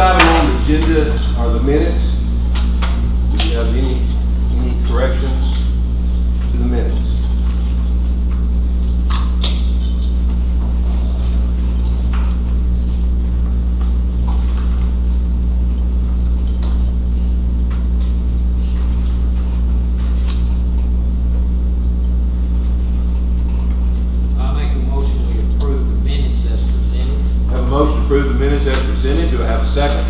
item on the agenda are the minutes. Do you have any corrections to the minutes? Motion to approve the minutes as presented. Do I have a second?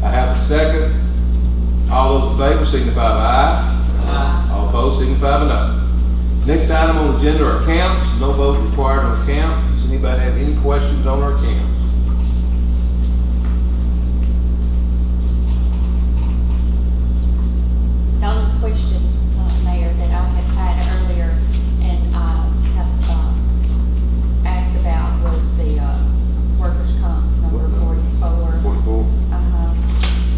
I have a second. All those in favor signify by aye. Aye. All opposed signify by no. Next item on the agenda are accounts. No vote required on accounts. Does anybody have any questions on our accounts? The only question, Mayor, that I had earlier and I have asked about was the workers' comp number 44. 44.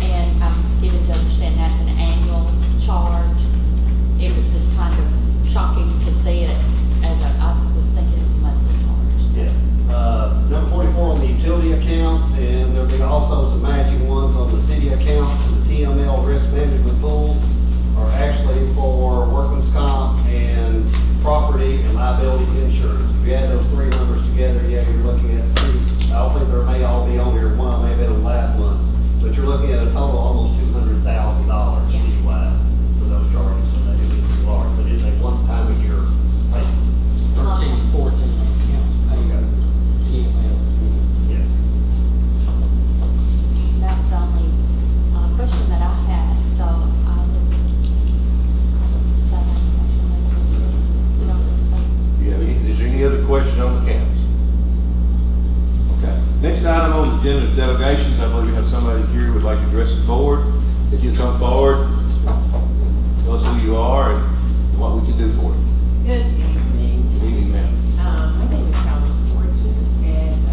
And I'm given to understand that's an annual charge. It was just kind of shocking to see it as I was thinking it's a monthly charge. Yeah. Number 44 on the utility accounts, and there'll be also some matching ones on the city accounts to the TML risk management pool are actually for workman's comp and property and liability insurance. If you add those three numbers together, yeah, you're looking at two. I don't think there may all be on here. One may have been on last month, but you're looking at a total of almost $200,000 citywide for those charges. So that is pretty large, but it's a one-time a year payment. 13, 14 accounts paid. TML. Yes. That's the only question that I had, so I would say that motion. You know, Do you have any, is there any other question on the accounts? Okay. Next item on the agenda is delegations. I believe we have somebody here who would like to address the board. If you come forward, tell us who you are and what we can do for you. Good evening. Good evening, ma'am. My name is Helen Fortune, and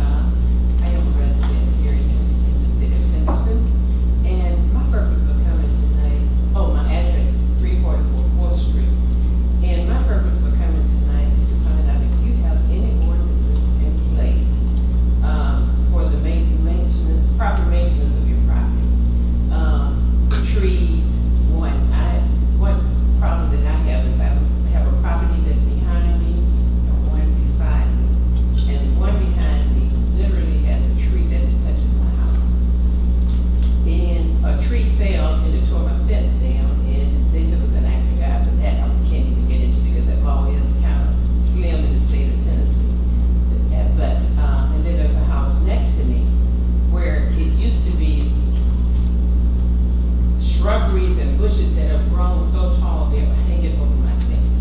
I am a resident here in the city of Henderson. And my purpose for coming tonight, my address is 344 4th Street. And my purpose for coming tonight is to find out if you have any ordinances in place for the maintenance, proper maintenance of your property. The trees, one problem that I have is I have a property that's behind me and one beside me. And the one behind me literally has a tree that is touching my house. And a tree fell and it tore my fence down, and they said it was an act of God, but that I can't even get into because that law is kind of slim in the state of Tennessee. But, and then there's a house next to me where it used to be shrubberies and bushes that have grown so tall they were hanging over my fence.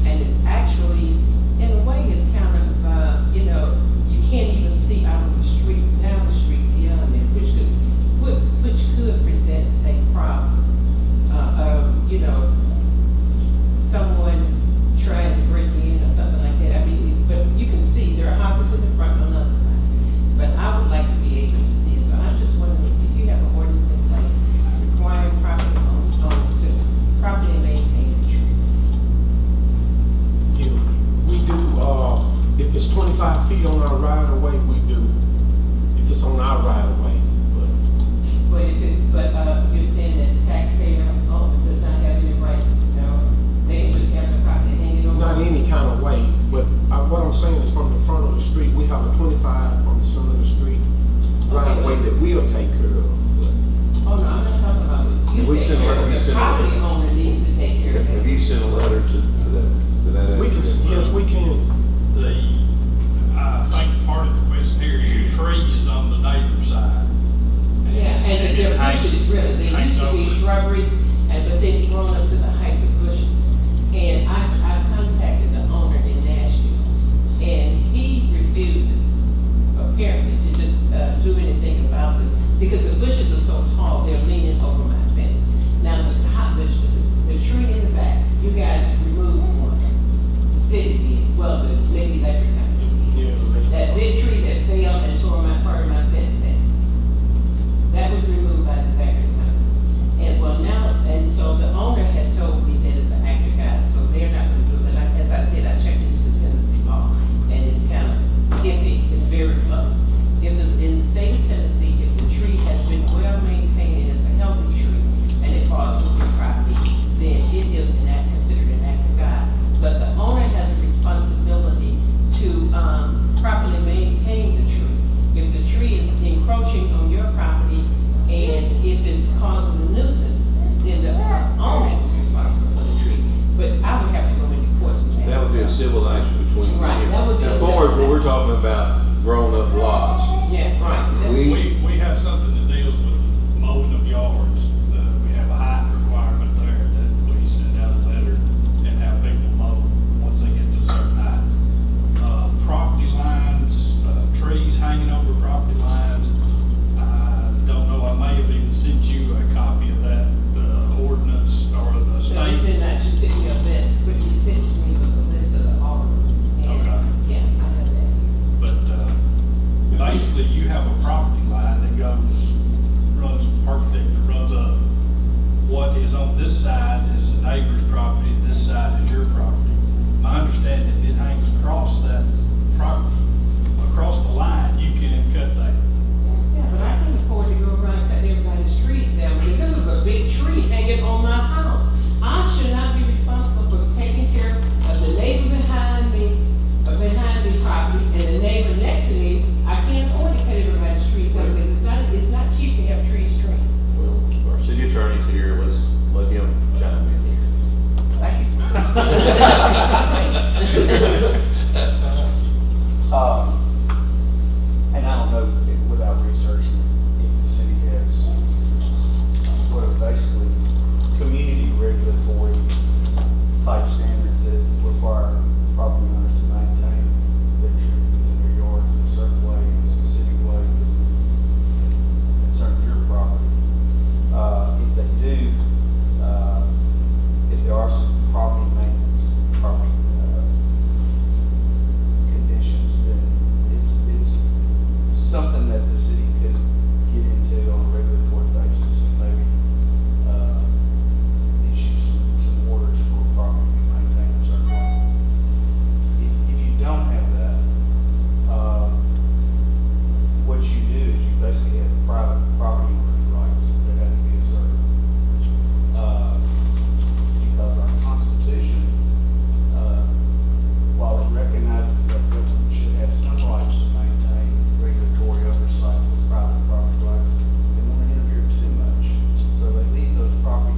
And it's actually, in a way, it's kind of, you can't even see out of the street, down the street beyond it, which could present a problem. Someone trying to break in or something like that. I mean, but you can see there are houses in the front on the other side. But I would like to be able to see it. So I'm just wondering if you have an ordinance in place requiring property owners to properly maintain the trees. Yeah, we do, if it's 25 feet on our right of way, we do. If it's on our right of way, But you're saying that the taxpayer does not have any rights, they just have the property hanging over. not any kind of way, but what I'm saying is from the front of the street, we have a 25 from the center of the street right of way that we'll take care of. Oh, no, I'm not talking about you. We take sent a care of letter- it. The property owner needs to take care of Have it. you sent a letter to that? We can, yes, we can. I think part of the question here is the tree is on the neighbor's side. Yeah, and there are bushes, really, there used to be shrubberies, but they've grown up to the height of bushes. And I contacted the owner in Nashville, and he refuses, apparently, to just do anything about this, because the bushes are so tall, they're leaning over my fence. Now, the tree in the back, you guys removed one, the city did, well, maybe electric company did. Yeah. That big tree that fell and tore part of my fence down. That was removed by the factory company. And well now, and so the owner has told me that it's an act of God, so they're not gonna do it. Like, as I said, I checked into the Tennessee law, and it's kind of iffy, it's very close. If it's in the state of Tennessee, if the tree causing a nuisance, then the owner is responsible for the tree. But I would have to go into court with that. That would be a civil action between you. Right, that would be a As far as civil what we're talking about, grown up lots, Yeah, right. That's- We have something that deals with mowing of yards. We have a height requirement there that we send out a letter and have people mow once they get to a certain height. Property lines, trees hanging over property lines, I don't know, I may have even sent you a copy of that, ordinance or the No, you state. did not, you sent me a list, what you sent to me was a list of the ordinance. And, Okay. Yeah, I have that. But, basically, you have a property line that runs perpendicular, runs up. What is on this side is the neighbor's property, this side is your property. My understanding, it hangs across that property, across the line, you can cut that. Yeah, but I can afford to go around and cut everybody's trees down, because this is a big tree hanging on my house. I should not be responsible for taking care of the neighbor behind me property, and the neighbor next to me. I can't afford to cut everybody's trees down, because it's not cheap to have trees trimmed. well, our city attorney's here, let's let him chime in here. Thank you. And I don't know, without researching, if the city has what are basically community regulatory type standards that require property owners to maintain their trees in their yards in a certain way, in a specific way, concerning your property. If they do, if there are some property maintenance, property conditions, then it's something that the city could get into on a regulatory basis and maybe issue some orders for property to be maintained in a certain way. If you don't have that, what you do is you basically have private property rights that have to be asserted. Because our Constitution, while it recognizes that government should have some rights to maintain regulatory oversight with private property rights, they want to interfere too much. So they leave those private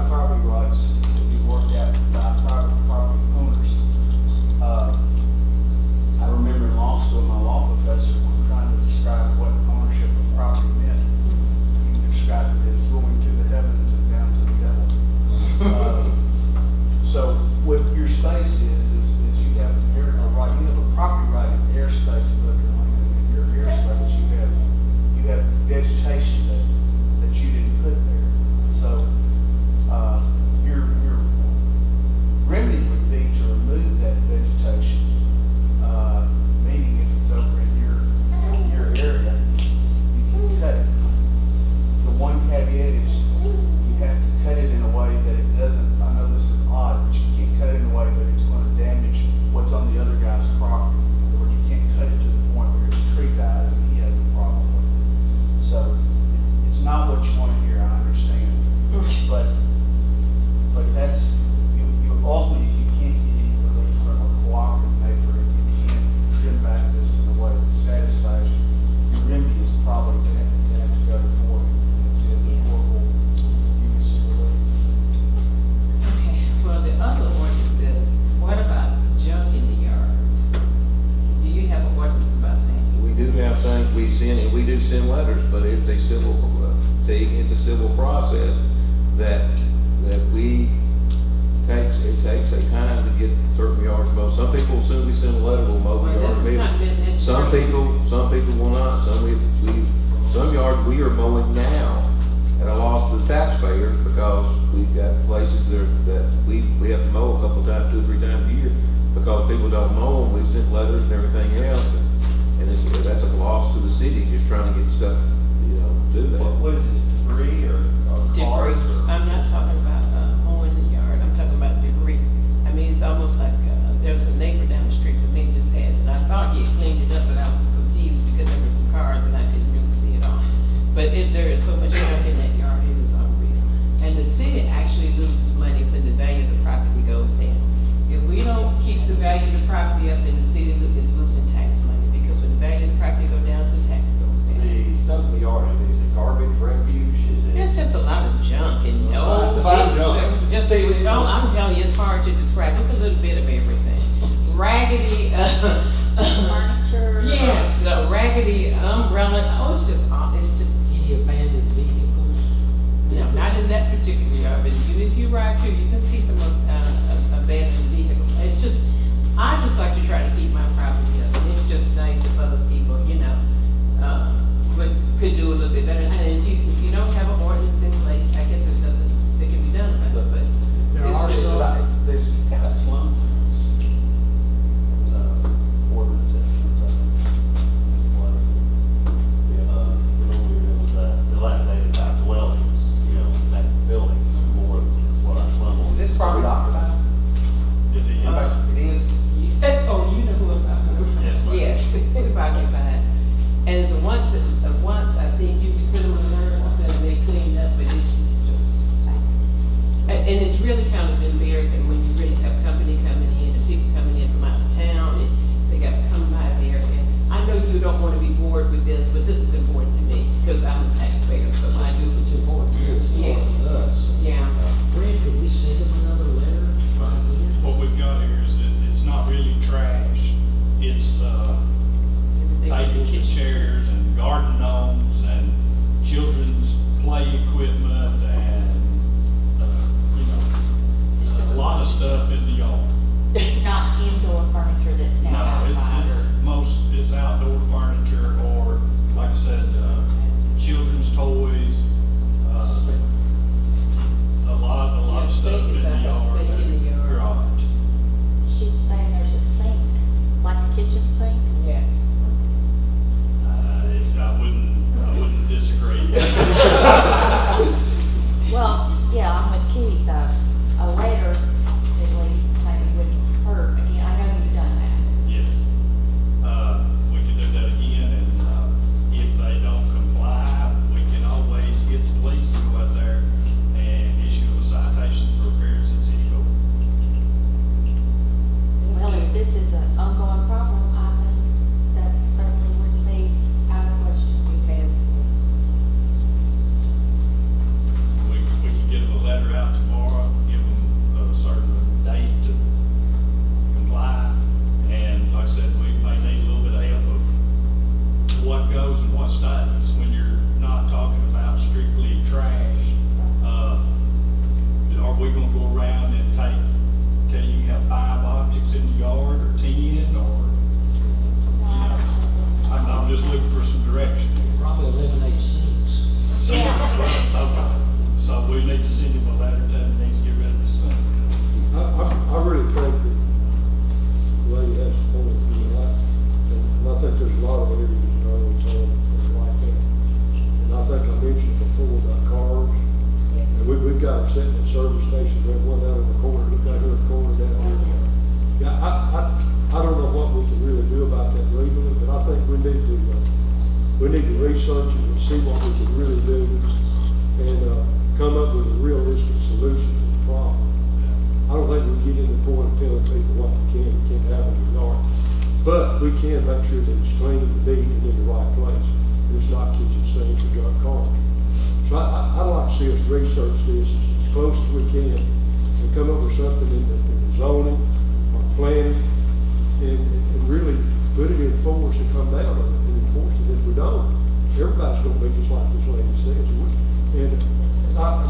property rights to be worked out by private property owners. I remember in law school, my law professor, when trying to describe what ownership of property meant, he described it as going to the heavens and down to the devil. So what your space is you have a property right in airspace of your land. In your airspace, you have vegetation that you didn't put there. So, your remedy would be to remove that vegetation, meaning if it's over in your area, you can cut it. The one caveat is you have to cut it in a way that it doesn't, I know this is odd, but you can't cut it in a way that it's going to damage what's on the other guy's property. In other words, you can't cut it to the point where his tree dies and he has a problem with it. So it's not what you want to hear, I understand. But that's, you ultimately, if you can't get any relief from a cooperative neighbor, if you can't trim back this in a way that satisfies you, your remedy is probably to have to go to court and see if the court will give you some relief. Okay, well, the other ordinance is, what about junk in the yard? Do you have an ordinance about that? We do have things we send letters, but it's a civil thing, it's a civil process that we it takes a time to get certain yards mowed. Some people, as soon as we send a letter, will mow the Well, yard this is not immediately. necessarily. Some people will not, some yards we are mowing now at a loss to the taxpayers because we've got places that we have to mow a couple times, 2 or 3 times a year because people don't mow them. We've sent letters and everything else and that's a loss to the city, just trying to get stuff, do that. What is this, debris or cars? Debris. I'm not talking about mowing the yard, I'm talking about debris. I mean, it's almost like, there's a neighbor down the street from me just has, and I thought he had cleaned it up, but I was confused because there were some cars and I couldn't really see it all. But there is so much junk in that yard, it is unreal. And the city actually loses money when the value of the property goes down. If we don't keep the value of the property up, then the city is losing tax money, because when the value of the property go down, the tax goes down. The stuff in the yard, is it garbage, refuse, is Furniture. Yes, the raggedy umbrella, oh, it's just, Any abandoned vehicles? no, not in that particular yard, but even if you ride through, you can see some abandoned vehicles. It's just, I just like to try to keep my property up, and it's just nice if other people, could do a little bit better. And if you don't have an ordinance in place, I guess there's nothing that can be done about it, but. There it's are just- some, there's kind of slum limits. Ordinance that comes up. Dilapidated type dwellings, that building, more is what I slum Is this property occupied? It is. It is? Oh, you know who I'm talking about? Yes, ma'am. Yes, it's occupied. And so once I think you can put them on there, and they cleaned up, but it's just, and it's really kind of embarrassing when you really have company coming in and people coming in from out of town and they got to come by there. And I know you don't want to be bored with this, but this is important to me because I'm a taxpayer, so I do. It's important to us, Yes. to us. Yeah. Fred, could we send them another letter? Again? What we've got here is that it's not really trash, it's, tables and chairs and garden gnomes and children's play equipment and, a lot of stuff in the yard. Not indoor furniture that's now No, outside. it's outdoor furniture or, like I said, children's toys, a lot of Yeah, stuff sink in is the out there, yard. sink in the and yard. garage. She's saying there's a sink, like a kitchen sink. Yes. I wouldn't disagree. Well, yeah, I'm with Keith, a letter at least maybe wouldn't hurt. Again, I know you've done that. Yes. We can do that again, and, if they don't comply, we can always get the police to go out there and issue a citation for appearance in city court. Well, if this is an ongoing problem, I think that certainly wouldn't be out of question. We passed it. We can get them a letter out tomorrow, give them a certain date to comply, and like I said, we may need a little bit of help of what goes and what stays when you're not talking about strictly trash. Are we gonna go around and tell you have 5 objects in the yard, or 10, or, I'm just looking for some direction. Probably eliminate sinks. So we need to send him a letter telling him he needs to get rid of his sink. I really think that the lady has a point, and I think there's a lot of areas in our town that's like that. And I think I mentioned before about cars, and we've got them sitting at service stations, we have one out in the corner, look out here in the corner down here. Yeah, I don't know what we can really do about that legally, but I think we need to research it and see what we can really do, and, come up with a realistic solution to the problem. I don't think we get in the point of telling people what they can and can't have in their yard. But we can make sure that it's clean and neat and in the right place. And it's not kitchen sinks or junk cars. So I'd like to see us research this as close as we can and come up with something in the zoning or planning and really put it in force and come down on it and enforce it. If we don't, everybody's gonna be just like this lady says.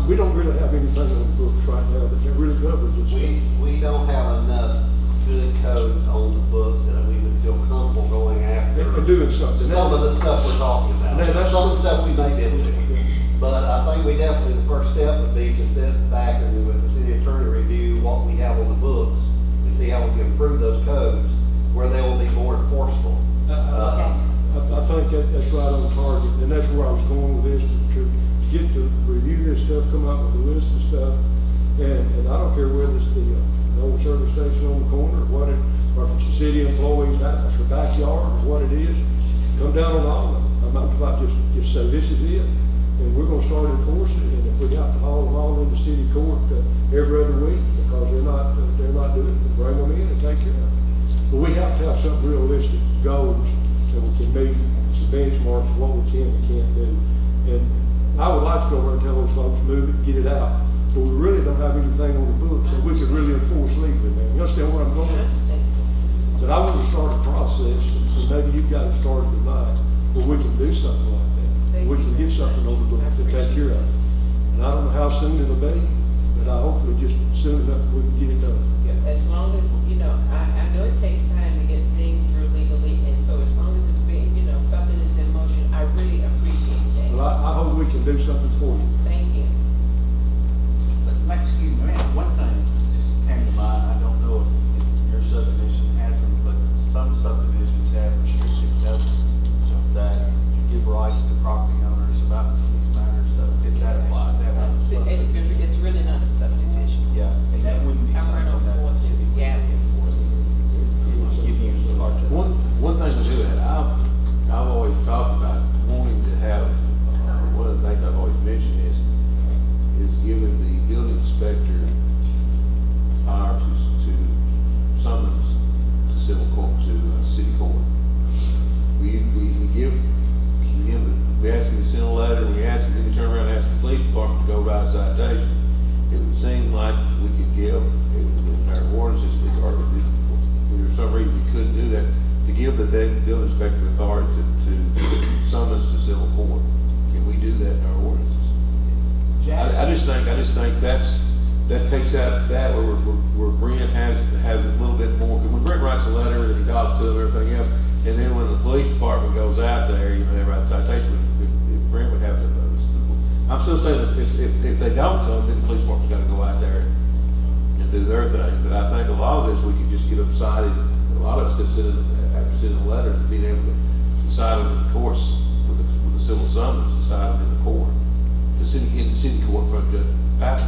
We don't really have anything on the books right now that really covers it. We don't have enough good codes on the books that we would feel comfortable going after. And doing something. Some of the stuff we're talking about. Now, that's- Some of the stuff we may be able to do. But I think we definitely, the first step would be to sit back and with the city attorney review what we have on the books and see how we can improve those codes where they will be more enforceable. I think that's right on target, and that's where I was going with this, to get to review this stuff, come up with a list of stuff, and I don't care whether it's the old service station on the corner, or if it's a city employee's house, or backyard, or what it is, come down on all of them. I'm not about just say, this is it, and we're gonna start enforcing it, and if we have to haul them all into city court every other week, because they're not doing it, bring them in and take care of it. But we have to have some realistic goals that we can meet, some benchmarks of what we can and can't do. And I would like to go over and tell those folks, move it, get it out, but we really don't have anything on the books that we could really enforce legally, man. You understand where I'm going? But I want to start a process, and maybe you've got it started tonight, where we can do something like that. Thank We you can get very something much. on the book I to take appreciate care of it. And I don't know how soon it'll be, but I hopefully just soon enough we can get it done. Yeah, as long as, I know it takes time to get things through legally, and so as long as it's being, something is in motion, I really appreciate that. Well, I hope we can do something for you. Thank you. Excuse me, one thing just came to mind, I don't know if your subdivision has them, but some subdivisions have restricted covenants that give rights to property owners about these matters, so if that applies, that would. It's really not a subdivision. Yeah, and that wouldn't be I'm right on something that Fourth the city Street, yeah. would give you a large. One thing to do that, I've always talked about wanting to have, one of the things I've always mentioned is giving the building inspector power to summons to civil court, to city court. We give him, we ask him to send a letter, we ask him, then we turn around and ask the police department to go write a citation. It would seem like we could give, in our ordinances, or if for some reason we couldn't do that, to give the building inspector authority to summons to civil court. Can we do that in our ordinances? I just think that takes out that where Brent has a little bit more, because when Brent writes a letter and he talks to them and everything else, and then when the police department goes out there, they write a citation, if Brent would have to, I'm still saying if they don't come, then the police department's gotta go out there and do their thing, but I think a lot of this, we could just get them cited, a lot of us just after sending a letter, being able to decide on the course with the civil summons, decide on in the court. In the city court, from Judge Patton.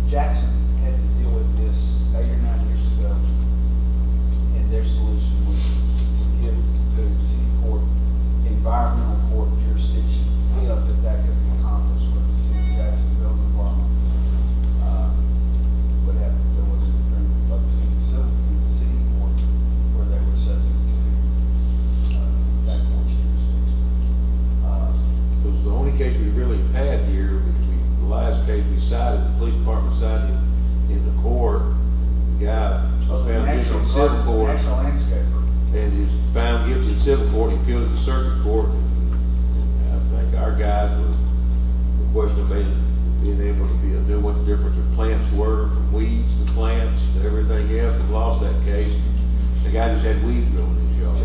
Jackson had to deal with this 8 or 9 years ago, and their solution was to give the city court environmental court jurisdiction, so that could be accomplished with the city of Jackson building department. Would have to go with the agreement of the city court, where they were subject to that court's jurisdiction. Because the only case we really had here, the last case we cited, the police department cited in the court, the guy was found guilty in civil court, National landscaper. and he was found guilty in civil court, he appealed to the circuit court, and I think our guys were questioning being able to know what the difference of plants were, from weeds to plants to everything else, and lost that case. The guy just had weeds growing in his yard.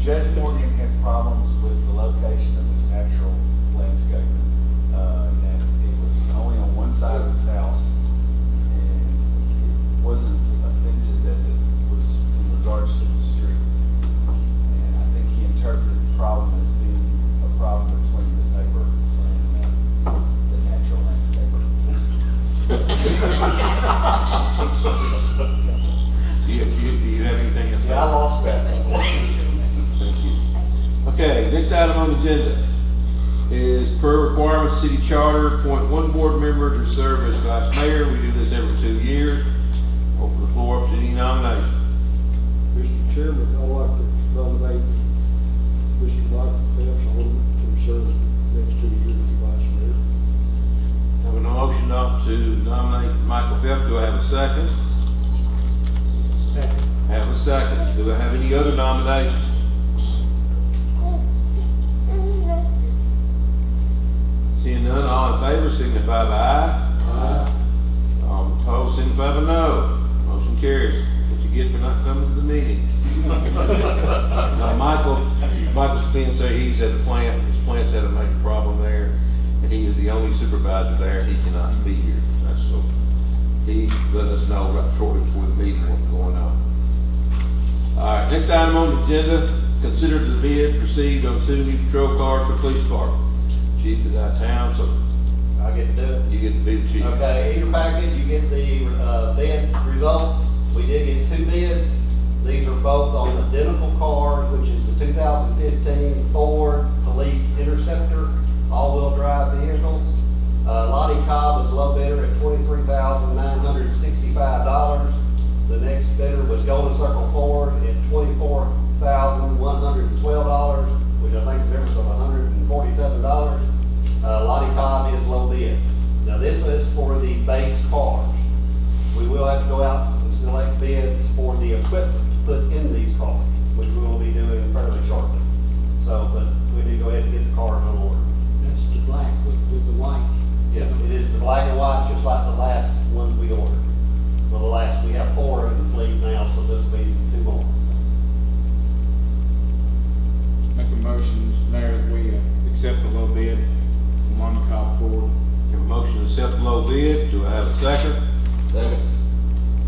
Judge Morgan had problems with the location of his natural landscaping. And it was only on one side of his house, and it wasn't offensive as it was in regards to the street. And I think he interpreted the problem as being a problem between the neighbor and the natural landscaper. Do you have anything else? Yeah, I lost that. Thank you. Okay, next item on the agenda is per requirement city charter, appoint one board member to serve as vice mayor. We do this every 2 years. Open the floor up to any nomination. Mr. Chairman, I'd like to nominate Mr. Michael Phelps to serve the next 2 years as vice mayor. Have a motion to nominate Michael Phelps. Do I have a second? Second. Have a second. Do I have any other nominations? Seeing none, all in favor signify by aye. Aye. All opposed signify by no. Motion carries. What you get for not coming to the meeting. Now, Michael's been say he's at the plant, his plant's had a major problem there, and he is the only supervisor there, he cannot be here. That's so, he let us know right shortly before the meeting what's going on. All right, next item on the agenda, consider the bids received on 2 new patrol cars for the police department. Chief is out of town, so I get to do it. you get to be the chief. Okay, in your packet, you get the bid results. We did get 2 bids. These are both on identical cars, which is the 2015 Ford Police Interceptor, all-wheel drive vehicles. Lottie Cobb was low bidder at $23,965. The next bidder was Golden Circle Ford at $24,112, which I think is a difference of $147. Lottie Cobb is low bid. Now this is for the base cars. We will have to go out and select bids for the equipment to put in these cars, which we will be doing fairly shortly. So, but we need to go ahead and get the cars on order. That's the black with the white. Yes, it is the black and white, just like the last ones we ordered. Well, the last, we have 4 in the fleet now, so this will be 2 more. Make a motion, Mr. Mayor, that we accept the low bid from one call forward. Have a motion to accept the low bid. Do I have a second? Second.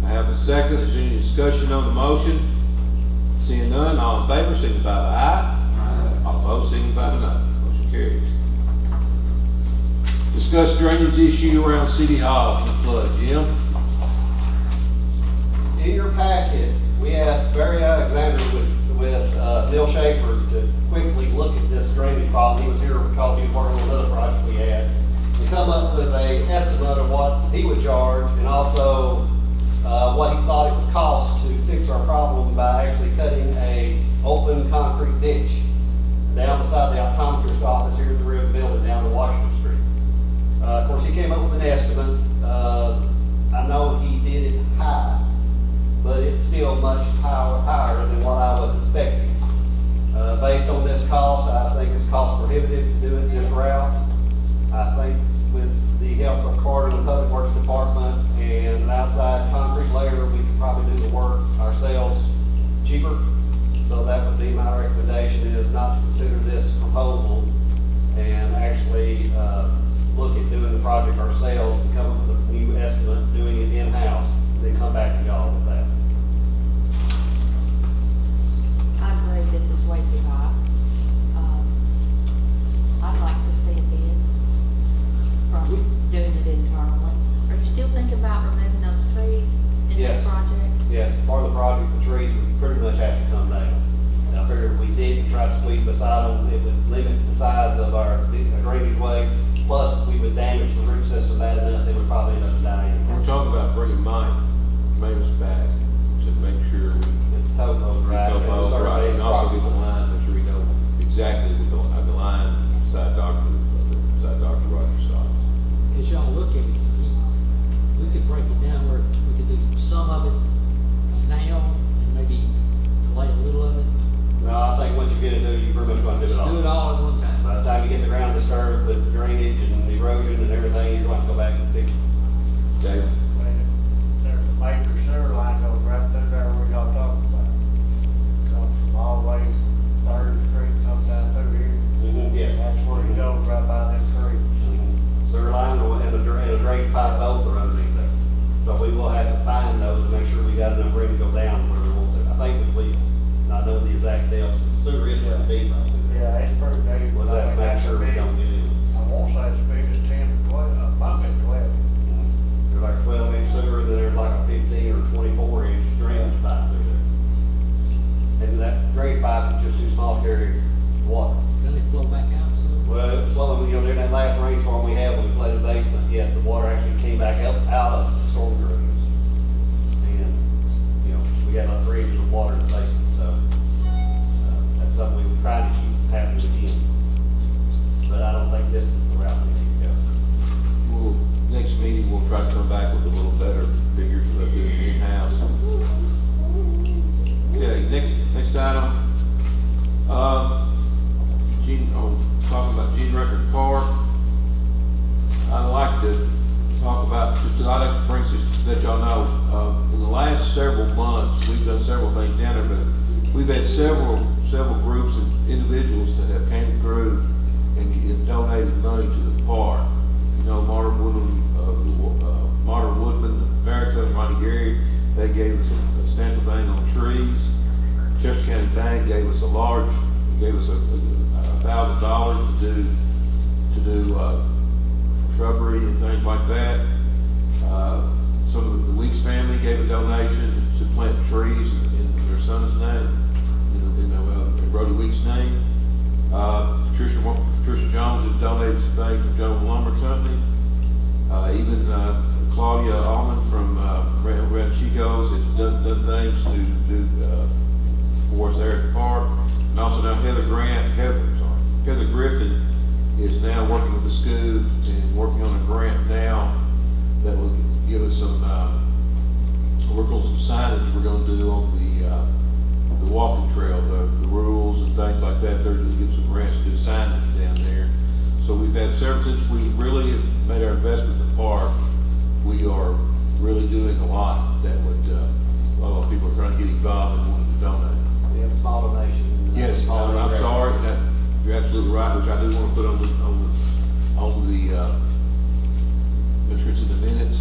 I have a second. Is there any discussion on the motion? Seeing none, all in favor, signify by aye. All opposed, signify by no. Motion carries. Discuss drainage issue around City Hall and the flood. Jim? In your packet, we asked Barry Alexander with Neil Schaefer to quickly look at this drainage problem. He was here because he was working on another project we had, to come up with a estimate of what he would charge and also what he thought it would cost to fix our problem by actually cutting a open concrete ditch down beside the optometrist office here at the rear of the building down to Washington Street. Of course, he came up with an estimate. I know he did it high, but it's still much higher than what I was expecting. Based on this cost, I think it's cost prohibitive to do it this route. I think with the help of Carter and the Public Works Department and an outside concrete layer, we could probably do the work ourselves cheaper. So that would be my recommendation, is not to consider this proposal and actually look at doing the project ourselves and come up with a new estimate, doing it in-house, then come back to y'all with that. I agree, this is way too high. I'd like to see a bid from doing it internally. Are you still thinking about removing those trees in Yes. the project? Yes, part of the project, the trees would pretty much have to come down. And I figured if we did try to sweep beside them, it would limit the size of our drainage way. Plus, we would damage the root system bad enough, they would probably end up dying. We're talking about bringing maintenance back to make sure we It's totally right. topo right, and also get the line, make sure we know exactly what the line beside Dr. Rogers' side. As y'all look at it, we could break it down where we could do some of it now and maybe delay a little of it. No, I think once you get it done, you pretty much want to do it all. Do it all at one time. By the time you get the ground disturbed with the drainage and erosion and everything, you're going to go back and fix it. David? There's a major sewer line goes right through there where y'all talking about. Comes from all the way, Third Street, comes down through here. Yeah. That's where it goes, right by them trees. Sewer line and a drain pipe both are underneath there. So we will have to find those to make sure we got enough room to go down where we want to. I think we will, not know the exact depth. Sewer is pretty deep out there. Yeah, it's pretty big. We'll have to make sure we don't get in. I won't say it's big as 10 to 12, might be 12. There's like a 12-inch sewer, then there's like a 15 or 24-inch drainage pipe through there. And that drain pipe is just too small to carry water. Then it flow back out, so. Well, it was slowly, during that last rainstorm we had when we played the basement, yes, the water actually came back out of the storm drains. And, we had like 3 inches of water in the basement, so, that's something we were trying to keep happening again. But I don't think this is the route we need to go. Next meeting, we'll try to come back with a little better figures for doing it in-house. Okay, next item. Talking about Gene Record Park. I'd like to talk about, I'd like to bring this, let y'all know, in the last several months, we've done several things down there, but we've had several groups and individuals that have came through and donated money to the park. Modern Woodman, America, and Ronnie Gary, they gave us a substantial thing on trees. Chester County Bank gave us $1,000 to do shrubbery and things like that. Some of the Weeks family gave a donation to plant trees in their son's name, in Brody Weeks' name. Patricia Jones has donated some things from Jones Lumber Company. Even Claudia Allman from Red Chico's has done things to do for us there at the park. And also now Heather Griffin is now working with the school and working on a grant now that will give us some, work on some signage we're going to do on the rules and things like that, they're to get some grants to do signage down there. So we've had several, since we really have made our investment in the park, we are really doing a lot that would, a lot of people are trying to get involved and wanting to donate. We have a small donation. Yes, I'm sorry, you're absolutely right, which I do want to put on the make sure it's in the minutes.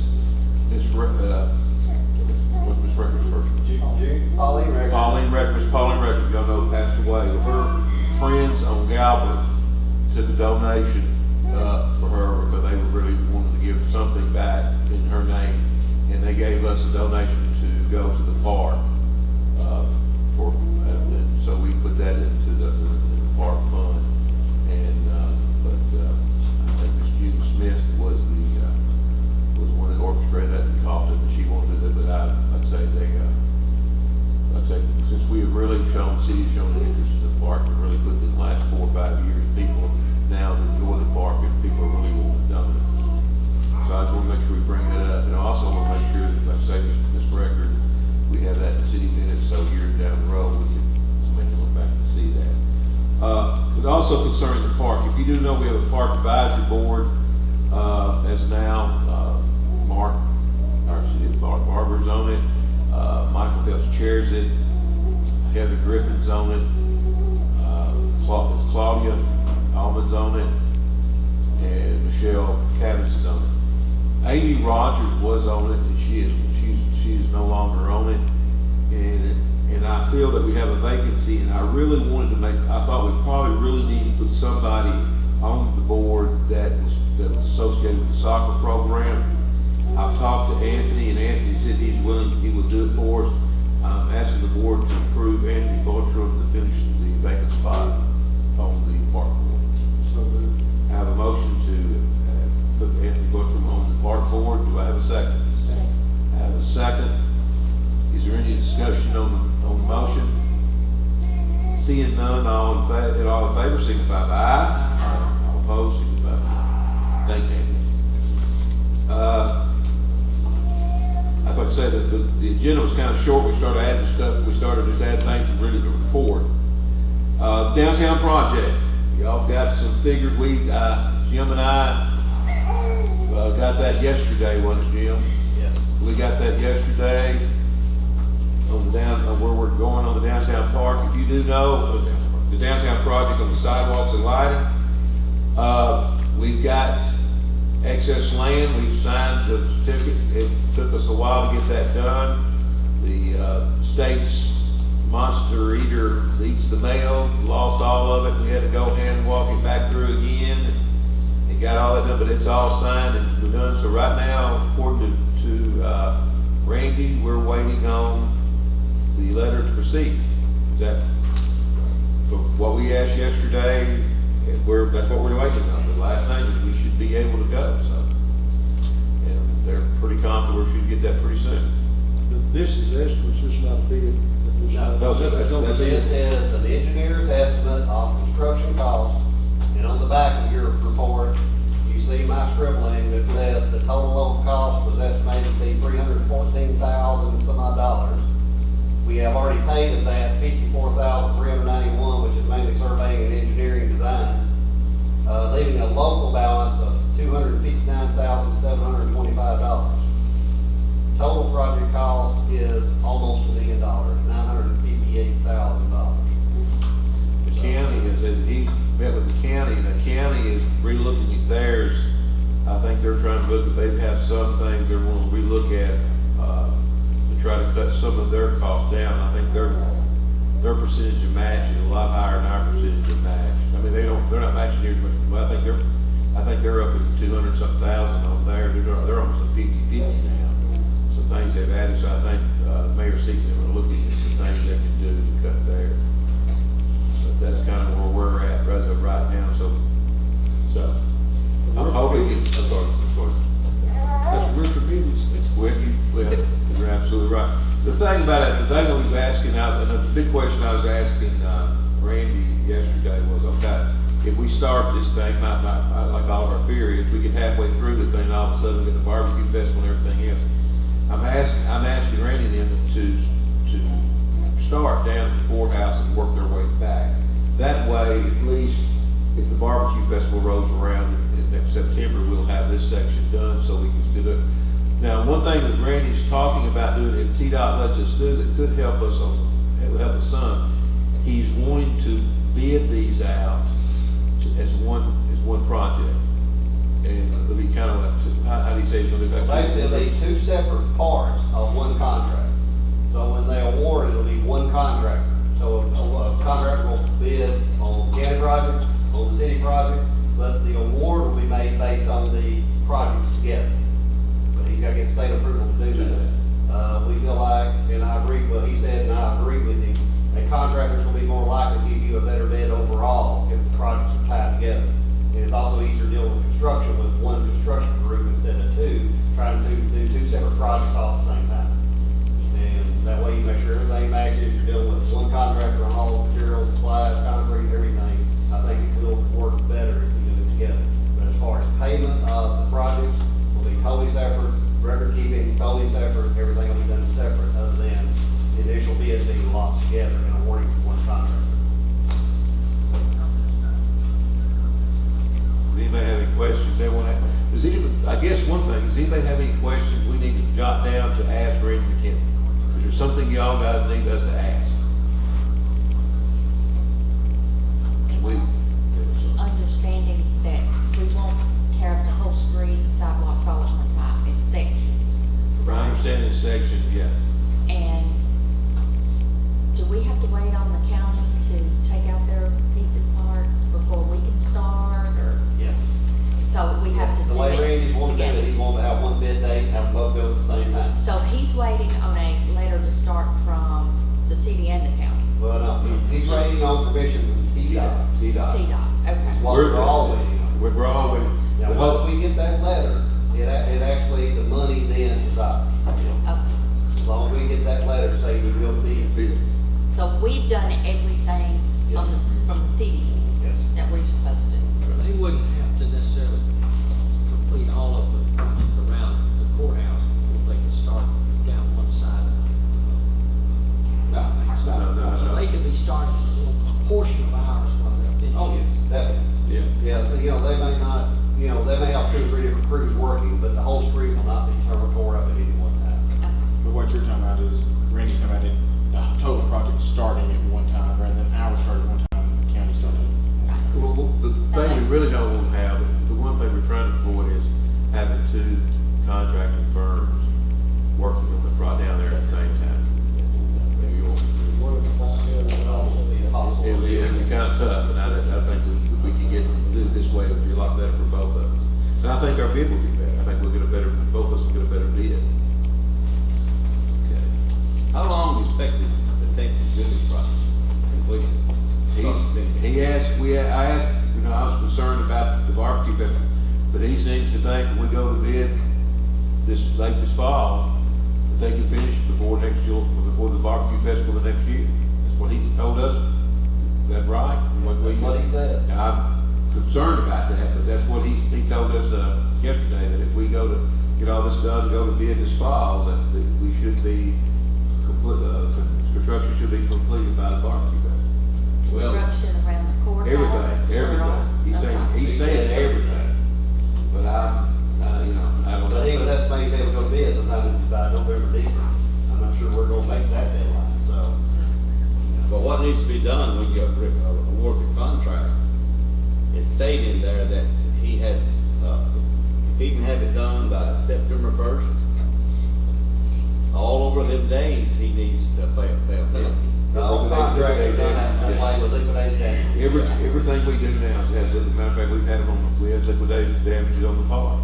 What's Miss Recker's first? Pauline Record. Pauline Record, y'all know passed away. Her friends on Galbraith took a donation, for her, because they were really wanting to give something back in her name. And they gave us a donation to go to the park, and so we put that into the park fund. And, I think Miss Judy Smith was the one that orchestrated that and called it, and she wanted to do it, but I'd say since we have really city has shown an interest in the park, and really put in the last 4 or 5 years, people now enjoy the park, and people are really wanting to donate. So I just want to make sure we bring that up, and I also want to make sure that, like I say, this record, we have that in the city minutes, so years down the road, we can, somebody can look back and see that. But also concerning the park, if you do know, we have a park advisory board, as now, Mark Barber's on it, Michael Phelps chairs it, Heather Griffin's on it, Claudia Almond's on it, and Michelle Cavis is on it. Amy Rogers was on it, and she's no longer on it, and I feel that we have a vacancy, and I really wanted to I thought we probably really need to put somebody on the board that was associated with the soccer program. I've talked to Anthony, and Anthony said he will do it for us. I'm asking the board to approve Anthony Botrum to finish the vacant spot on the park board. So moved. I have a motion to put Anthony Botrum on the park board. Do I have a second? I have a second. Is there any discussion on the motion? Seeing none, all in favor, signify by aye. All opposed, signify by aye. Thank you, Anthony. I'd like to say that the agenda was kind of short. We started adding stuff. We started just adding things and really to report. Downtown project. Y'all got some figures. Jim and I got that yesterday, wasn't it, Jim? Yeah. We got that yesterday on where we're going on the downtown park. If you do know, the downtown project on the sidewalks and lighting, we've got excess land. We've signed the certificate. It took us a while to get that done. The state's monster eater eats the mail, lost all of it. We had to go hand walk it back through again and got all that done, but it's all signed and we're done. So right now, according to Randy, we're waiting on the letter to proceed. Is that what we asked yesterday? That's what we're waiting on. The last thing is we should be able to go. So, and they're pretty confident we should get that pretty soon. This is estimates, it's not a bid. No, that's This is an engineer's estimate of construction costs, and on the back of your report, you see my scribbling that says the total cost was estimated to be $314,000 some odd dollars. We have already paid of that $54,391, which is mainly surveying and engineering design, leaving a local balance of $259,725. Total project cost is almost $1 million, $958,000. The county he met with the county, and the county is relooking at theirs. I think they're trying to look at, they have some things they're going to relook at, to try to cut some of their costs down. I think their percentage of match is a lot higher than our percentage of match. I mean, they're not matching here much, but I think they're up at 200-something thousand on there. They're almost a 50-50 now. Some things they've added, so I think, Mayor Seaton are looking at some things they can do to cut there. But that's kind of where we're at as of right now, so I'm hoping it's, I'm sorry. That's good for business. Well, you're absolutely right. The thing about it, the thing I was asking, and the big question I was asking Randy yesterday was, okay, if we start this thing, like all of our fear is, we get halfway through this thing, and all of a sudden we get the barbecue festival and everything else. I'm asking Randy then to start down at the courthouse and work their way back. That way, at least, if the barbecue festival rolls around in September, we'll have this section done so we can still do it. Now, one thing that Randy's talking about doing, and TDOT lets us do, that could help us it would help us some, he's wanting to bid these out as one project. And it'll be kind of like, how do you say it's gonna be? Basically, it'll be two separate parts of one contract. So when they award it, it'll be one contractor. So a contractor will bid on the county project, on the city project, but the award will be made based on the projects together. But he's gotta get state approval to do that. We feel like, and I agree, well, he said, and I agree with him, that contractors will be more likely to give you a better bid overall if the projects are tied together. And it's also easier dealing with construction with one construction group instead of two, trying to do two separate projects all at the same time. And that way you make sure everything matches, you're dealing with one contractor on all materials, supplies, concrete, everything. I think it will work better if we do it together. But as far as payment of the projects, will be totally separate, record keeping totally separate, everything will be done separate, other than the initial bid being locked together and awarding to one contractor. Does anybody have any questions they want to have? I guess one thing, does anybody have any questions we need to jot down to ask Randy McKinney? Is there something y'all guys need us to ask? Understanding that we won't tear up the whole street, sidewalks all at one time, it's sections. I understand this section, yeah. And do we have to wait on the county to take out their pieces parts before we can start, or? Yes. So we have to The do way Randy's it wanting to do it, together? he wants to have one bid date, have them both go at the same time. So he's waiting on a letter to start from the city and the county? Well, no, he's waiting on permission from TDOT. TDOT. TDOT, okay. What we're all waiting on. We're all waiting. Now, once we get that letter, it actually, the money then is up. Okay. As long as we get that letter, say we will be. So we've done everything on the, from the city Yes. that we're supposed to. They wouldn't have to necessarily complete all of the project around the courthouse before they can start down one side of No. They could be starting a portion of ours while they're finishing. Oh, yeah, definitely. Yeah. Yeah, they may not, they may have 2 or 3 different crews working, but the whole street will not be tore up at any one time. But what you're talking about is Randy talking about it, the total project starting at one time rather than ours starting at one time, and the county starting. Well, the thing we really don't want to have, the one thing we're trying to avoid is having 2 contracting firms working on the project down there at the same time. Maybe you'll- One of the five, It'll be impossible. It'll be kind of tough, and I think we can do it this way, it'll be a lot better for both of us. And I think our bid will be better, I think we'll get a better, both of us will get a better bid. Okay. How long is expected to take to do this project completion? He asked, I asked, I was concerned about the barbecue festival, but he seems to think if we go to bid late this fall, that they can finish before before the barbecue festival the next year. That's what he's told us. Is that right? That's what he said. And I'm concerned about that, but that's what he told us, yesterday, that if we go to get all this done, go to bid this fall, that we should be construction should be completed by the barbecue festival. Well, Construction around the courthouse? Everything. He's saying everything. But I don't know. But even that's maybe they'll go bid sometime by November, December. I'm not sure we're gonna make that deadline, so. but what needs to be done when you award the contract? It's stating there that he has, if he can have it done by September 1st, all over them days, he needs to pay a penalty. All contractors done have to play with liquidated damages. Everything we do now has, as a matter of fact, we have liquidated damages on the part.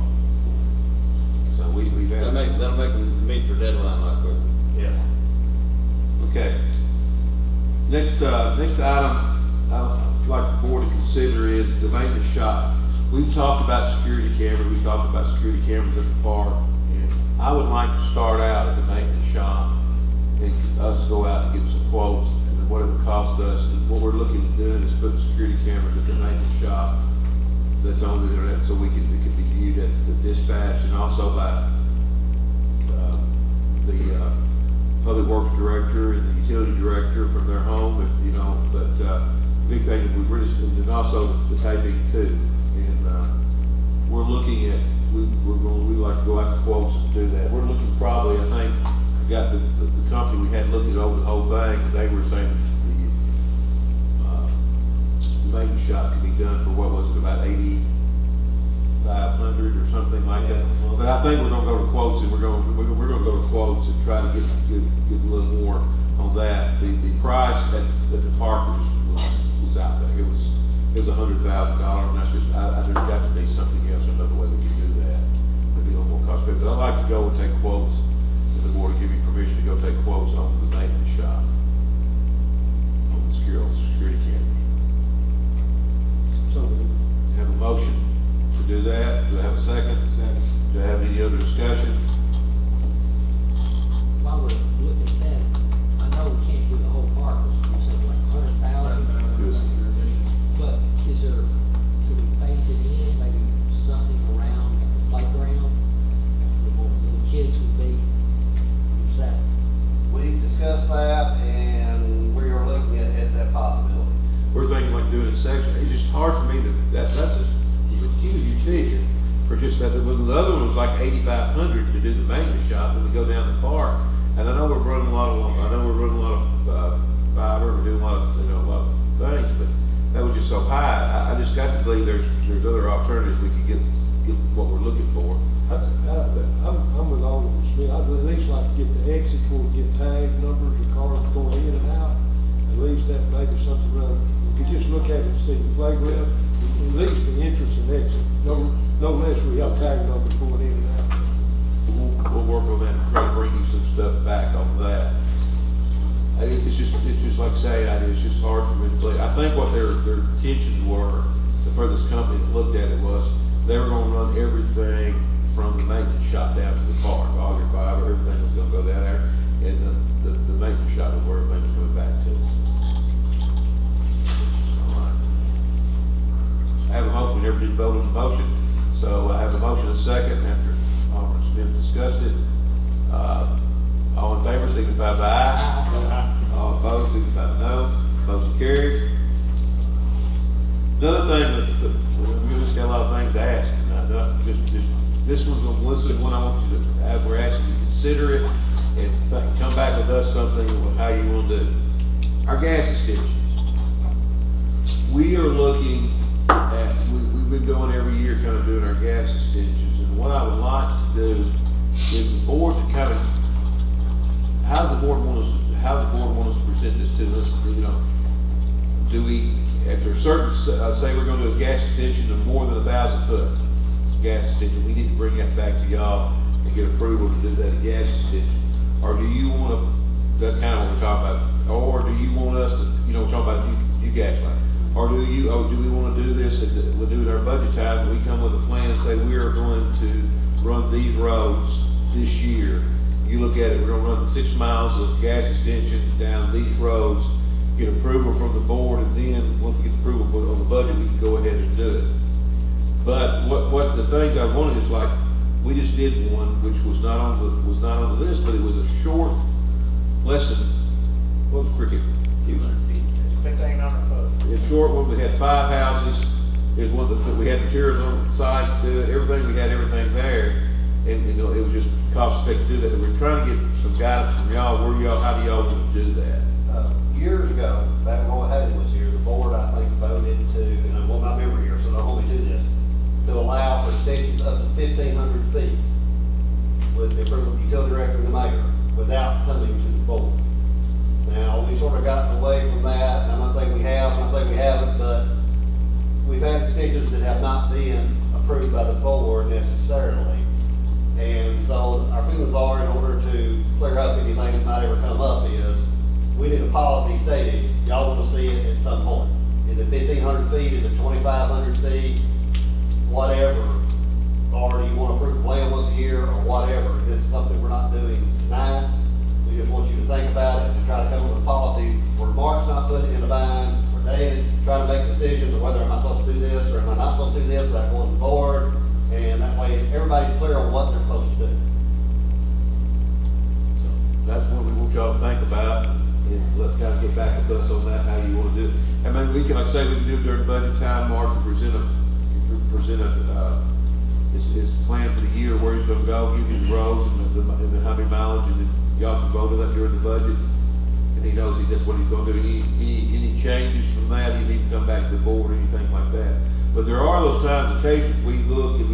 So we've had. That'll make them meet their deadline like that. Yeah. Okay. Next item I'd like the board to consider is the maintenance shop. We've talked about security cameras, we've talked about security cameras at the park, and I would like to start out at the maintenance shop and us go out and get some quotes and what it would cost us. And what we're looking at doing is putting security cameras at the maintenance shop that's on the internet, so it can be viewed at the dispatch and also by the public works director and the utility director from their home, but big thing is we really, and also the taping too. And, we're looking at, we like to go out to quotes and do that. We're looking probably, I think, we got the company we had looked at over the whole thing, and they were saying the maintenance shop could be done for, what was it, about 8,500 or something like that. But I think we're gonna go to quotes, and we're gonna go to quotes and try to get a little more on that. The price at the Parkers was out there. It was $100,000, and that's just, there's got to be something else, another way we can do that. Maybe a little more cost effective. But I'd like to go and take quotes, and the board will give me permission to go take quotes on the maintenance shop, on the security cameras. Something. Have a motion to do that? Do I have a second? Second. Do I have any other discussion? While we're looking at that, I know we can't do the whole park, you said like 100,000. But is there, could we phase it in, maybe something around the playground, where the kids would be? Is that, We've discussed that, and we are looking at that possibility. We're thinking like doing it section. It's just hard for me that's a huge figure for just that. The other one was like 8,500 to do the maintenance shop, and we go down the park. And I know we're running a lot of fiber, we're doing a lot of things, but that was just so high. I just got to believe there's other alternatives we could get what we're looking for. I'm with all of them, Smith. I'd at least like to get the exits where we get tag numbers of cars going in and out. At least that maybe something around, we could just look at it and see the playground, at least the entrance and exit. No less we have tag numbers going in and out. We'll work on that and try to bring you some stuff back on that. It's just like I say, it's just hard for me to believe. I think what their intentions were, the furthest company that looked at it was, they were gonna run everything from the maintenance shop down to the park. All your fiber, everything was gonna go down there, and the maintenance shop was where everything was coming back to. All right. I have a motion, everybody voted on the motion, so I have a motion and a second after Alderman Smith discussed it. All in favor, signify by aye. All opposed, signify by no. Motion carries. Another thing we just got a lot of things to ask, this is one I want you to, we're asking you to consider it, and come back with us something of how you want to do it. Our gas extensions. We are looking at, we've been going every year kind of doing our gas extensions, and what I would like to do is the board to kind of, how does the board want us to present this to us, do we, after a certain, say we're gonna do a gas extension of more than 1,000 foot gas extension, we need to bring that back to y'all and get approval to do that gas extension? Or do you wanna, that's kind of what we're talking about, or do you want us to, we're talking about new gas line? Or do we wanna do this, we'll do it our budget time, and we come with a plan and say we are going to run these roads this year. You look at it, we're gonna run 6 miles of gas extension down these roads, get approval from the board, and then once we get approval on the budget, we can go ahead and do it. But what the thing I wanted is like, we just did one, which was not on the list, but it was a short, less than, what was cricket? It was 1,500 foot. a short one. We had 5 houses. It was one that we had materials on the site to do it, everything, we had everything there. And, it was just cost effective to do that. And we're trying to get some guidance from y'all, how do y'all want to do that? Years ago, back when Roy Haley was here, the board, I think, voted to, and I want my memory here, so don't hold me to this, to allow for extensions up to 1,500 feet with the approval of the utility director and the mayor, without coming to the board. Now, we sort of gotten away from that, and I'm not saying we have, I'm not saying we haven't, but we've had extensions that have not been approved by the board necessarily. And so our feelings are, in order to clear up anything that might ever come up, is we need a policy stating, y'all want to see it at some point. Is it 1,500 feet, is it 2,500 feet, whatever? Or do you want to approve a plan once a year, or whatever? This is something we're not doing tonight. We just want you to think about it and try to come up with a policy where Mark's not putting it in a bind, where David trying to make decisions of whether am I supposed to do this or am I not supposed to do this without going to the board. And that way, everybody's clear on what they're supposed to do. that's what we want y'all to think about, and let's kind of get back with us on that, how you wanna do it. I mean, we can, like I say, we can do it during budget time, Mark, to present his plan for the year, where he's gonna go, give you the roads and the how many mileage, and then y'all can vote on that during the budget. And he knows that's what he's gonna do. Any changes from that, he needs to come back to the board, or anything like that. But there are those times, occasions, we look and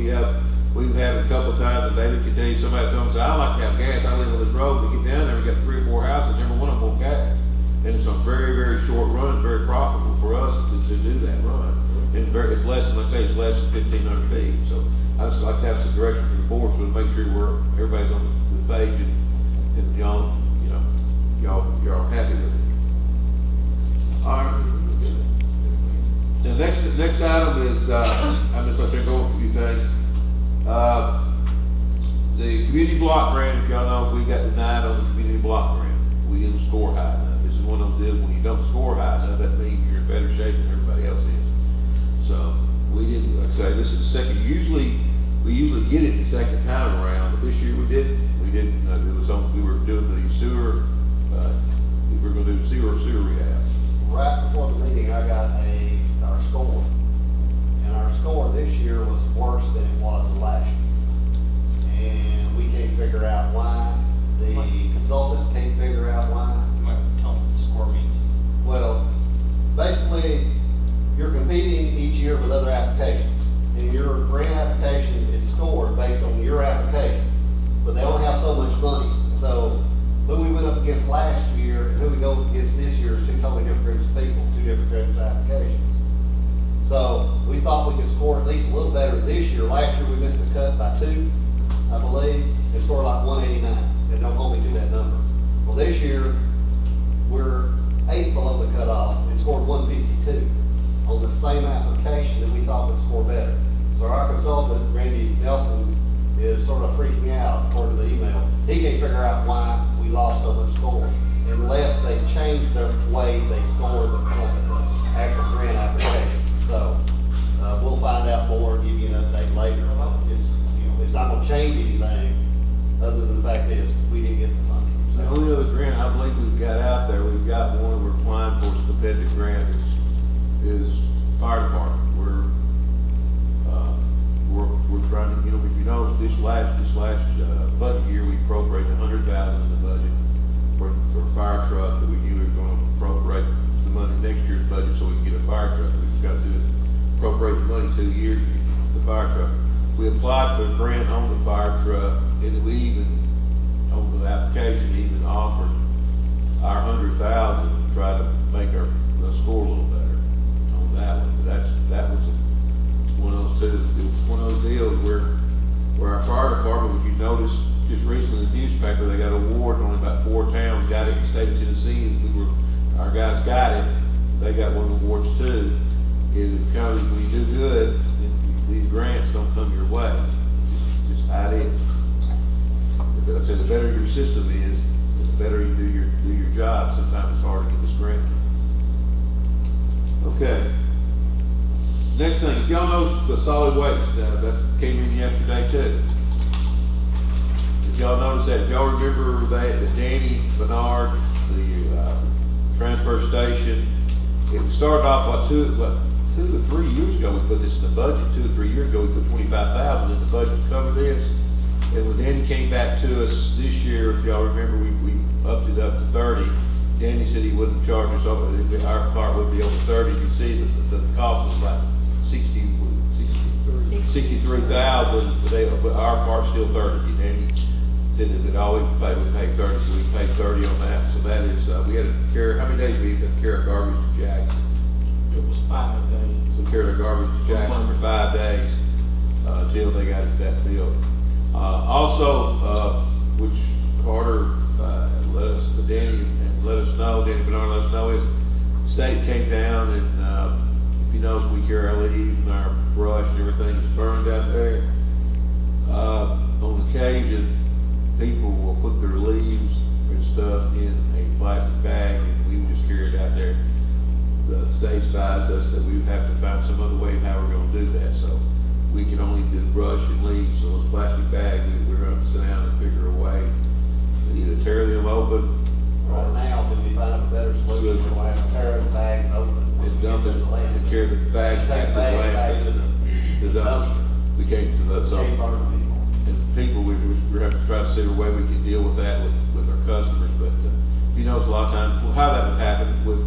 we've had a couple of times, and David can tell you, somebody comes and says, I like to have gas, I live on this road, we get down there, we got 3 or 4 houses, every one of them want gas. And it's a very, very short run, very profitable for us to do that run. And it's less than, let's say, it's less than 1,500 feet, so I just like to have some direction from the board, so to make sure everybody's on the page, and y'all are happy with it. All right. The next item is, I'm just gonna go over a few things. The community block grant, if y'all know, we got denied on the community block grant. We didn't score high enough. This is one of those deals, when you don't score high enough, that means you're in better shape than everybody else is. So, we didn't, like I say, this is the second, we usually get it the second time around, but this year we didn't. It was on, we were doing the sewer, we were gonna do sewer rehab. Right before the meeting, I got our score. And our score this year was worse than it was last year. And we can't figure out why. The consultant can't figure out why. You might tell them what the score means. Well, basically, you're competing each year with other applications. And your grant application is scored based on your application. But they only have so much money. So who we went up against last year and who we go up against this year is two totally different groups of people, two different groups of applications. So we thought we could score at least a little better this year. Last year we missed the cut by 2, I believe, and scored like 189. And don't hold me to that number. Well, this year we're 8 below the cutoff and scored 152 on the same application that we thought would score better. So our consultant, Randy Nelson, is sort of freaking out according to the email. He can't figure out why we lost so much score unless they change the way they score the actual grant application. So, we'll find out more and give you an update later. It's not gonna change anything other than the fact is we didn't get the funding. The only other grant I believe we've got out there, we've got one we're applying for, it's a competitive grant, is fire department. We're trying to, if you notice, this last budget year, we appropriated $100,000 in the budget for a fire truck that we knew we were gonna appropriate the money next year's budget so we can get a fire truck. We just gotta do it, appropriate the money 2 years to get the fire truck. We applied for a grant on the fire truck, and we even, on the application, even offered our $100,000 to try to make the score a little better on that one. But that was one of those two. It was one of those deals where our fire department, if you notice, just recently in the newspaper, they got an award. Only about 4 towns got it in the state of Tennessee. Our guys got it. They got one of the awards too. Is kind of, when you do good, these grants don't come your way. Just how it is. Like I said, the better your system is, the better you do your job. Sometimes it's hard to get this grant. Okay. Next thing, if y'all know the solid waste, that came in yesterday too. If y'all notice that, if y'all remember that Danny Bernard, the transfer station, it started off about 2 to 3 years ago. We put this in the budget. 2 or 3 years ago, we put $25,000 in the budget to cover this. And when Danny came back to us this year, if y'all remember, we upped it up to 30. Danny said he wouldn't charge us over, our part would be over 30. You can see that the cost was about 63,000, but our part's still 30. Danny said that we'd always pay 30, so we paid 30 on that. So that is, we had to carry, how many days we had to carry our garbage to Jackson? It was 5 days. So carry our garbage to Jackson for 5 days, until they got that bill. Also, which Carter, Danny Bernard let us know, is the state came down and, if you notice, we carry our leaves and our brush and everything is burned out there. On occasion, people will put their leaves and stuff in a plastic bag and we would just carry it out there. The state advised us that we would have to find some other way of how we're gonna do that, so we can only do brush and leaves, so those plastic bags, we're gonna have to sit down and figure a way. either tear them open, Right now, if we find a better solution, we'll have to tear the bags open. and dump it, and carry the bags back to the Take bags back to landfill. the The dumpster. We can't do that, so. Can't burn them anymore. And people, we have to try to see a way we can deal with that with our customers, but, you know, it's a lot of times, well, how that would happen with,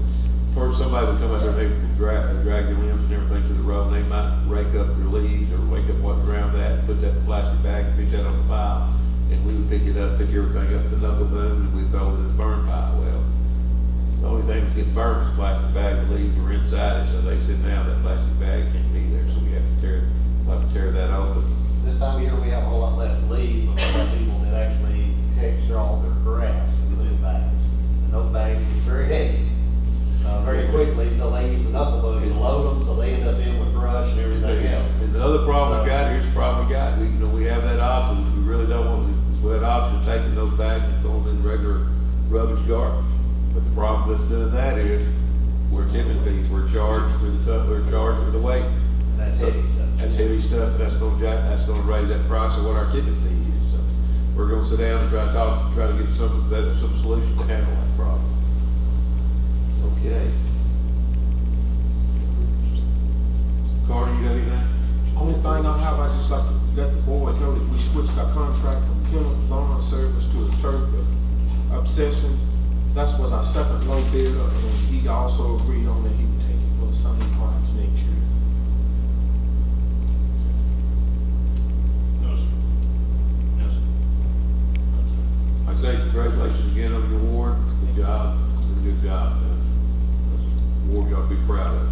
for somebody would come out there and they would drag their limbs and everything to the road, and they might rake up their leaves or rake up what's around that, put that in a plastic bag, pick that on the pile, and we would pick it up, pick everything up, the knuckle boom, and we'd throw it in the burn pile. Well, the only thing that's getting burned is the plastic bag, the leaves are inside it, so they said now that plastic bag can't be there, so we have to tear that open. This time of year, we have a whole lot less leaves, but we have people that actually texture all their grass and put in bags. And those bags get very heavy, very quickly, so they use the knuckle boom to load them, so they end up in with brush and everything else. And the other problem we got, here's the problem we got, we have that option, we really don't want, we have that option of taking those bags and throwing them in regular rubbish garbage. But the problem with doing that is, we're tipping fees, we're charged for the weight. And that's heavy stuff. That's heavy stuff, that's gonna raise that price of what our tipping fee is, so. We're gonna sit down and try to get some solution to handle that problem. Okay. Carter, you got anything? Only thing I have, I just like to let the board know that we switched our contract from kennel lawn service to a turf obsession. That was our second low bidder, and he also agreed on that he would take it for the same price next year. No, sir. Yes, sir. I say congratulations again on your award, good job, did a good job. That's an award you ought to be proud of.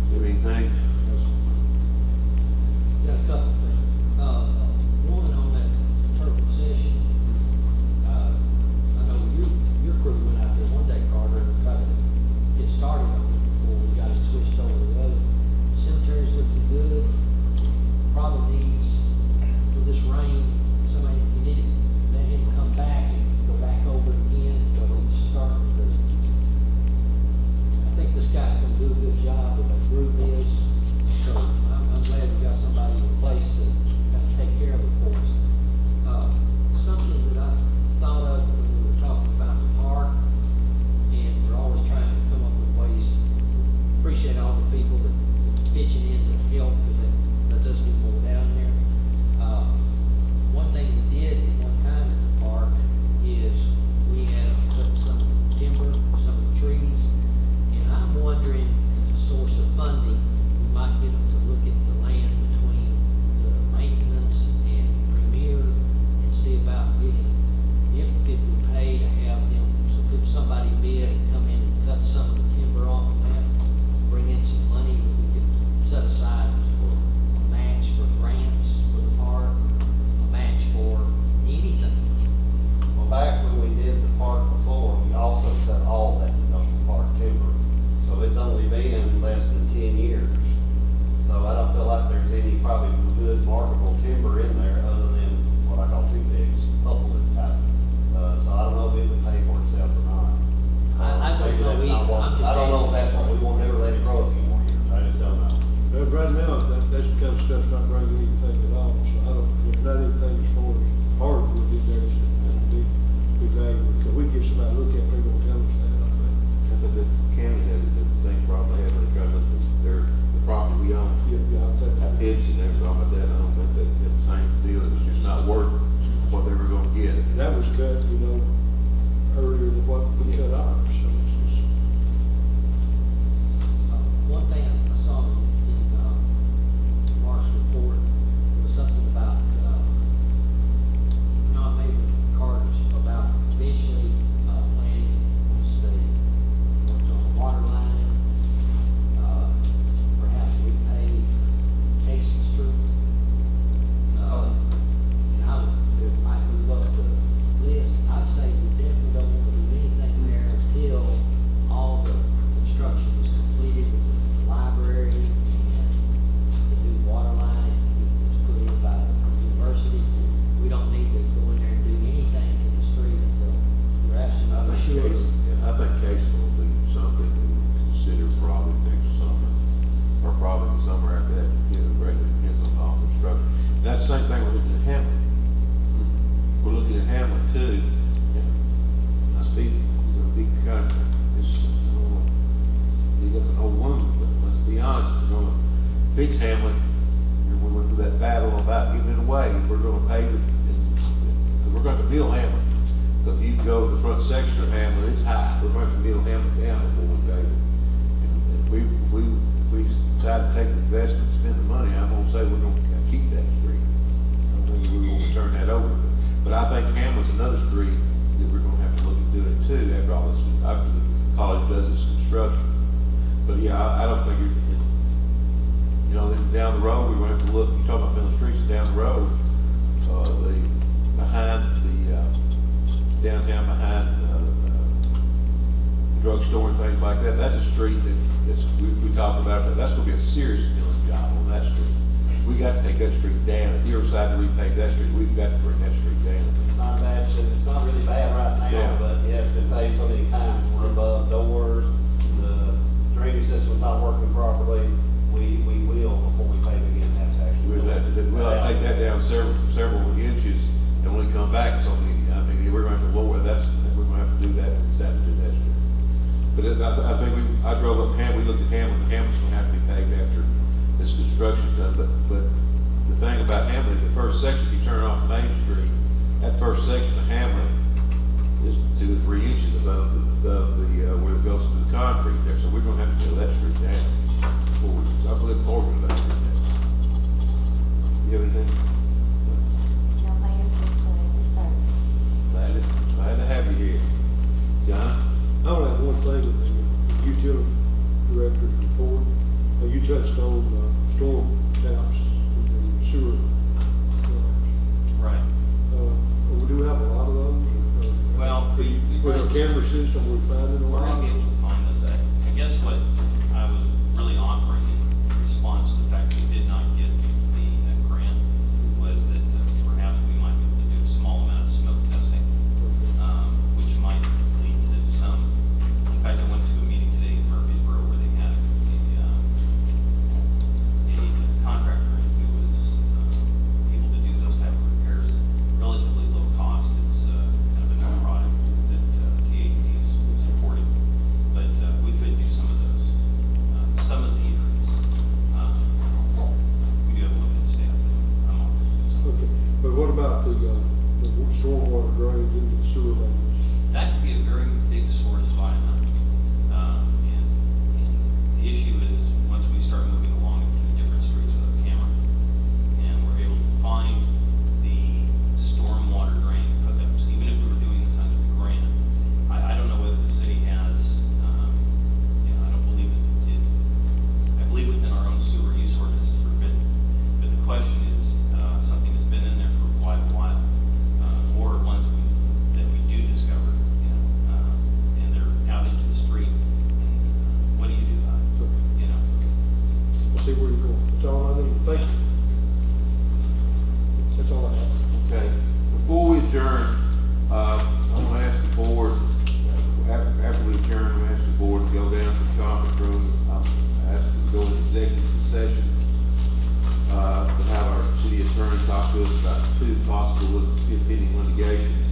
You have anything? Got a couple things. One on that turf session, I know your crew went out there one day, Carter, and tried to get started on it before we got it switched over to the other. Cemetery's looking good, probably needs, with this rain, somebody, you need to let him come back and go back over it again, so he's starting to. I think this guy's gonna do a good job with that group is, so I'm glad we got somebody in place to kind of take care of it for us. Something that I thought of when we were talking about the park, and we're always trying to come up with ways, appreciate all the people that pitching in to help, because that does get more down there. One thing we did at one time at the park is we had cut some timber, some of the trees, and I'm wondering, as a source of funding, we might get them to look at the land between the maintenance and Premier and see about getting, if it would pay to have them, so could somebody bid and come in and cut some of the timber off of that, bring in some money that we could set aside for a match for grants for the park, a match for anything. Well, back when we did the park before, we also cut all that industrial park timber. So it's only been less than 10 years. So I don't feel like there's any probably good marketable timber in there other than what I call two bigs, pulpwood type. So I don't know if it would pay for itself or not. I don't Maybe know that's not either. what- I'm just I don't know if asking. that's what we want to ever let it grow a few more years. I just don't know. But right now, that's the kind of stuff's not bringing anything at all, so I don't, there's not anything as far as hardwood in there that's be valuable, because we get somebody to look at, people will tell us that, I think. But this county has the same problem they have when they try to look at the property we own. Yeah, I think. That pitch and everything like that, I don't think that's the same deal, it's just not worth what they were gonna get. That was cut, earlier than what we cut ours, so it's just. One thing I saw in Mark's report was something about, not maybe Carter's, about eventually, planning, once they, once on the water line, perhaps repave Casey Street. And I would, if I could look at the list, I'd say he's a big country. He doesn't owe one, but let's be honest, we're gonna fix Hamlet. We went through that battle about giving it away. We're gonna pave it, and we're gonna build Hamlet. So if you go to the front section of Hamlet, it's high. We're going to build Hamlet down before we pave it. And if we decide to take the investment, spend the money, I'm gonna say we're gonna keep that street. I don't think we're gonna turn that over. But I think Hamlet's another street that we're gonna have to look at doing too, after all this, after the college does its construction. But yeah, I don't think you know, then down the road, we're gonna have to look, you talk about middle streets down the road, behind the, downtown behind, drugstore and things like that, that's a street that's, we talked about, that's gonna be a serious killing job on that street. We got to take that street down. If you ever decide to repave that street, we've got to bring that street down. It's not bad, it's not really bad right Yeah. now, but yeah, it's been paved so many times, we're above doors, the drainage system's not working properly, we will before we pave again, that's actually. We'll have to take that down several inches, and when we come back, so I mean, we're going to have to lower, we're going to have to do that, we decide to do that street. But I think I drove up we looked at Hamlet, and Hamlet's going to have to be paved after this construction's done, but the thing about Hamlet, the first section, if you turn off Main Street, that first section of Hamlet is 2 or 3 inches above where it goes to the concrete there, so we're gonna have to build that street down before I'm looking forward to that street down. You have anything? No, Mayor, just glad to serve. Glad to have you here. John? I only have one thing with the utility director's report. You touched on storm taps and the sewer lines. Right. We do have a lot of those. Well, we With our camera system, we're finding a We're lot. gonna be able to find those out. I guess what I was really offering in response to the fact we did not get the grant was that perhaps we might be able to do a small amount of smoke testing, which might lead to some. In fact, I went to a meeting today in Murfreesboro where they had a contractor who was able to do those type of repairs, relatively low cost. It's kind of a new product that TAP is supporting, but we could do some of those. Some of the heaters, we do have a limited staff. I'm on some of Okay, but what about the stormwater drains into the sewer lines? That could be a very big source vitamin. And the issue is, once we start moving along into different streets with a camera, and we're able to find the stormwater drain hookups, even if we were doing this under the grant, I don't know whether the city has, I don't believe I believe within our own sewer use ordinance is forbidden. But the question is, something that's been in there for quite a while, or ones that we do discover, and they're out into the street, and what do you do about it? I see where you're going. That's all I need. Thank you. That's all I have. Okay, before we adjourn, I want to ask the board, after we adjourn, I'm going to ask the board to go down to the conference room. I'm asking to go into executive session, to have our city attorney talk to us about 2 possible pending litigations.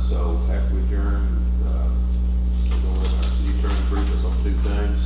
So after we adjourn, we'll go let our city attorney brief us on 2 things.